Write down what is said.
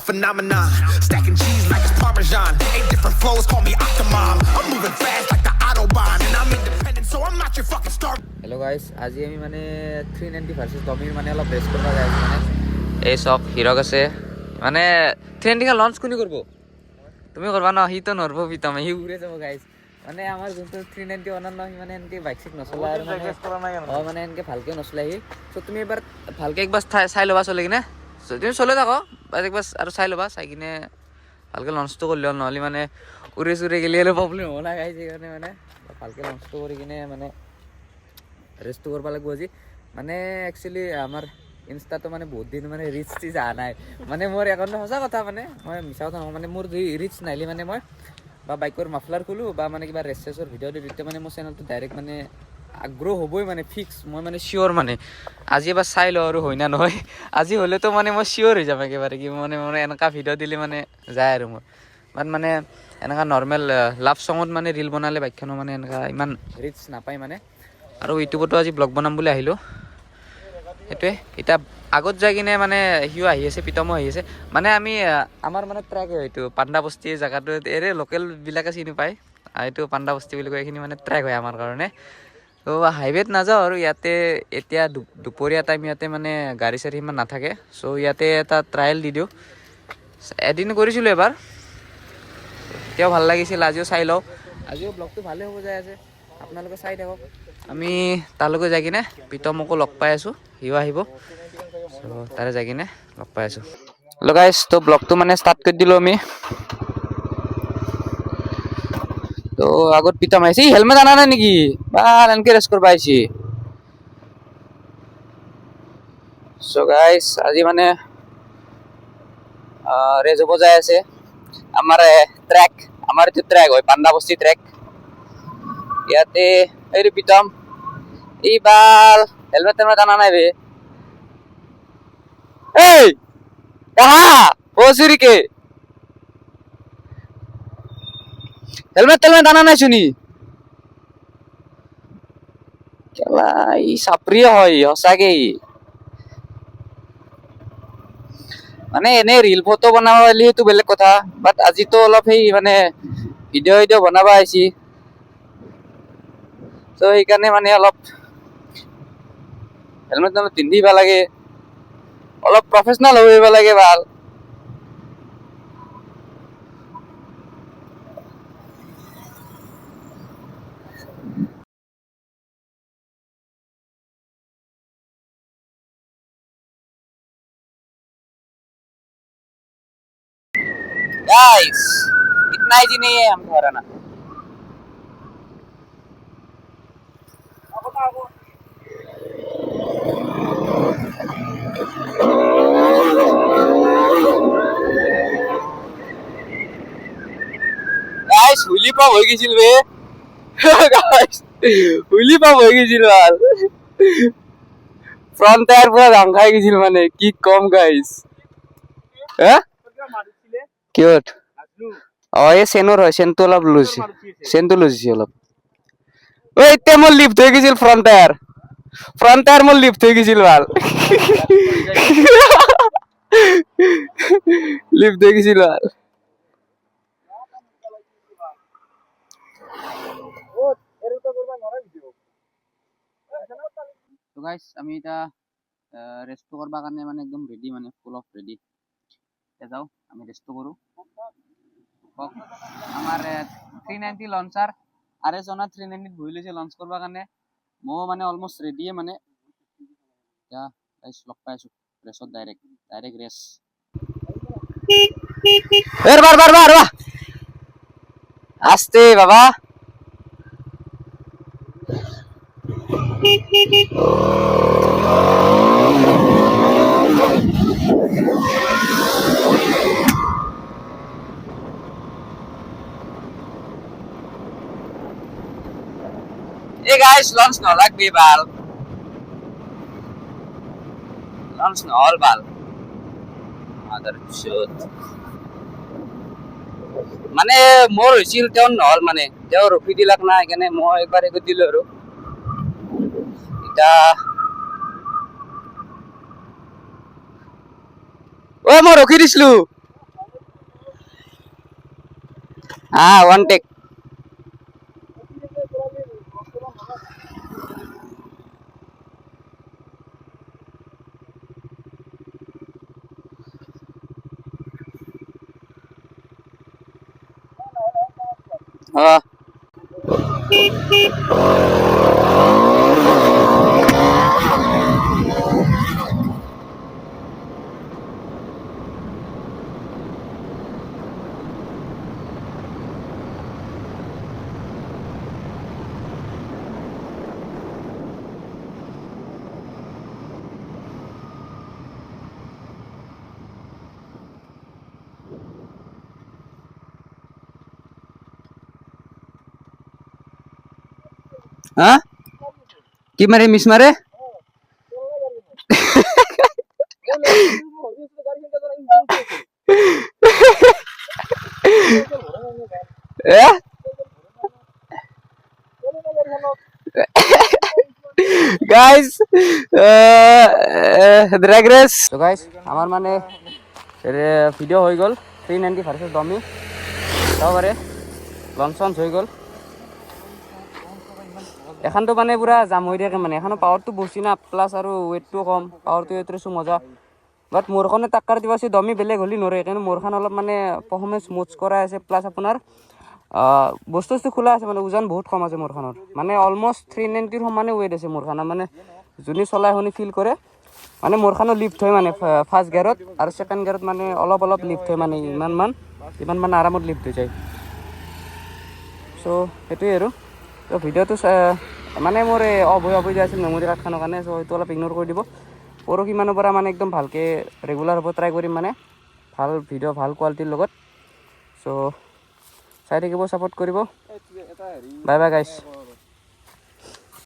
phenomenon. Stacking cheese like it's Parmesan. 8 different flows, call me Octomom. I'm moving fast like the Autobahn. And I'm independent, so I'm not your fucking star. Hello guys, আজি আমি মানে 390 versus টমিৰ মানে অলপ race কৰিব যাই আছো মানে এই সব হিৰক আছে মানে 390 লঞ্চ কোনি কৰিব তুমি কৰবা না হি তো নৰব পিতম হি উৰে যাব গাইস মানে আমাৰ যোনটো 390 অনাৰ নহয় মানে এনকে বাইক সিক নচলা আৰু মানে এনকে ভালকে নচলা হি সো তুমি এবাৰ ভালকে একবাৰ চাই লবা চলে কিনে তুমি চলে থাকো বাস একবাৰ আৰু চাই লবা চাই কিনে ভালকে লঞ্চটো কৰি লও নহলি মানে উৰে চুৰে গেলি হলে প্ৰব্লেম হ'ব না গাইস এইকাৰণে মানে ভালকে লঞ্চটো কৰি কিনে মানে ৰেষ্ট কৰিব লাগিব আজি মানে একচুয়ালি আমাৰ ইনষ্টাটো মানে বহুত দিন মানে ৰিচ চিজ আহা নাই মানে মোৰ একাউণ্ট সঁচা কথা মানে মই মিছা কথা নহয় মানে মোৰ ৰিচ নাইলি মানে মই বা বাইকৰ মাফলাৰ খোলো বা মানে কিবা ৰেচেছৰ ভিডিঅ' দি তেতিয়া মানে মোৰ চেনেলটো ডাইৰেক্ট মানে আগ্ৰহ হ'বই মানে ফিক্স মই মানে চিয়'ৰ মানে আজি এবাৰ চাই লওঁ আৰু হয় না নহয় আজি হ'লেতো মানে মই চিয়'ৰ হৈ যাম একেবাৰে কি মানে মোৰ এনেকুৱা ভিডিঅ' দিলে মানে যায় আৰু মোৰ বাট মানে এনেকুৱা নৰ্মেল লাভ ছঙত মানে ৰিল বনালে বাইকখনো মানে এনেকুৱা ইমান ৰিচ নাপায় মানে আৰু ইউটিউবতো আজি ব্লগ বনাম বুলি আহিলোঁ সেইটোৱে এতিয়া আগত যাই কিনে মানে সিও আহি আছে পিতমো আহি আছে মানে আমি আমাৰ মানে ট্ৰেক হয় এইটো পাণ্ডাবস্তি জেগাটো এৰে লোকেলবিলাকে চিনি পায় এইটো পাণ্ডাবস্তি বুলি কয় এইখিনি মানে ট্ৰেক হয় আমাৰ কাৰণে তো হাইৱেত নাযাওঁ আৰু ইয়াতে এতিয়া দুপৰীয়া টাইম ইয়াতে মানে গাড়ী চাড়ী ইমান নাথাকে চ' ইয়াতে এটা ট্ৰায়েল দি দিওঁ এদিন কৰিছিলোঁ এবাৰ তেতিয়াও ভাল লাগিছিল আজিও চাই লওঁ আজিও ব্লগটো ভালেই হ'ব যাই আছে আপোনালোকে চাই থাকক আমি তালৈকে যাই কিনে পিতমকো লগ পাই আছোঁ সিও আহিব চ' তাৰে যাই কিনে লগ পাই আছোঁ হেল্ল' গাইছ তো ব্লগটো মানে ষ্টাৰ্ট কৰি দিলোঁ আমি তো আগত পিতম আহিছে হেলমেট আনা নাই নেকি বা এনেকৈ ৰেচ কৰিব আহিছে চ' গাইছ আজি মানে ৰেচ হ'ব যাই আছে আমাৰ ট্ৰেক আমাৰ এইটো ট্ৰেক হয় পাণ্ডাবস্তি ট্ৰেক ইয়াতে এইটো পিতম এইবাৰ হেলমেট টেলমেট আনা নাই বে এই কাহা ও চুৰিকে হেলমেট টেলমেট আনা নাই শুনি কেলা ই চাপ্ৰিয় হয় সঁচাকে মানে এনে ৰিল ফটো বনাব পাৰিলে সেইটো বেলেগ কথা বাট আজিতো অলপ সেই মানে ভিডিঅ' বনাব আহিছি চ' সেইকাৰণে মানে অলপ হেলমেট টেলমেট পিন্ধিব লাগে অলপ প্ৰফেচনেল হৈ লাগে ভাল गाइस इतना इजी नहीं है हमको हराना गाइस हुली पाप हो गई ছিল বে गाइस हुली पाप हो গেছিল আর ফ্রন্ট টায়ার পুরো রং খাই গেছিল মানে কি কম গাইস হ্যাঁ কিউট এই চেনৰ হয় চেনটো অলপ লুজ চেনটো লুজিছে অলপ ঐ এতিয়া মোৰ লিফ্ট হৈ গৈছিল ফ্ৰন্ট টায়াৰ মোৰ লিফ্ট হৈ গৈছিল ভাল লিফ্ট হৈ গৈছিল ভাল তো গাইস আমি এটা ৰেষ্ট কৰিব কাৰণে মানে একদম ৰেডি মানে ফুল অফ ৰেডি যাও আমি ৰেষ্ট কৰো আমাৰ 390 লঞ্চাৰ আৰে জনা 390 ভুই লৈছে লঞ্চ কৰিব কাৰণে মই মানে অলমোস্ট ৰেডিয়ে মানে এতিয়া গাইস লগ পাইছো ৰেছত ডাইৰেক্ট ৰেছ বাৰ আস্তে বাবা Hey guys, launch no rugby ball. Launch no all ball. Mother shit. মানে মোৰ হৈছিল তেওঁ নহল মানে তেওঁ ৰখি দিলাক না সেইকাৰণে মই একবাৰ কৰি দিলো আৰু এতিয়া মই ৰখি দিছিলো ওয়ান টেক কি মাৰে মিছ মাৰে গাইজ ড্ৰেগ ৰেচ তো গাইজ আমাৰ মানে ভিডিঅ' হৈ গ'ল 390 ভাৰ্চেছ ডমি চাব পাৰে লঞ্চ চঞ্চ হৈ গ'ল এখানটো মানে পুৰা জাম হৈ থাকে মানে এখানৰ পাৱাৰটো বেছি না প্লাছ আৰু ৱেইটটো কম পাৱাৰটো ৱেইটটো মজা বাট মোৰখনে টাক্কাৰ দিব আছে ডমি বেলেগ হ'লে নৰে সেইকাৰণে মোৰখন অলপ মানে পাৰফৰ্মেঞ্চ স্মুথ কৰা আছে প্লাছ আপোনাৰ বস্তু খোলা আছে মানে ওজন বহুত কম আছে মোৰখনৰ মানে অলমষ্ট 390 সমানে ৱেইট আছে মোৰখন মানে যোনে চলাই শুনি ফিল কৰে মানে মোৰখনো লিফ্ট হয় মানে ফাৰ্ষ্ট গিয়াৰত আৰু ছেকেণ্ড গিয়াৰত মানে অলপ লিফ্ট হয় মানে ইমান মানে আৰামত লিফ্ট হৈ যায় চ' সেইটোৱে আৰু তো ভিডিঅ'টো মানে মোৰ অফ হৈ যায় আছিল মেমৰি কাৰ্ডখনৰ কাৰণে চ' সেইটো অলপ ইগন'ৰ কৰি দিব পৰহি মানৰ পৰা মানে একদম ভালকৈ ৰেগুলাৰ হ'ব ট্ৰাই কৰিম মানে ভাল ভিডিঅ' ভাল কোৱালিটিৰ লগত চ' চাই থাকিব ছাপোৰ্ট কৰিব বাই বাই গাইছ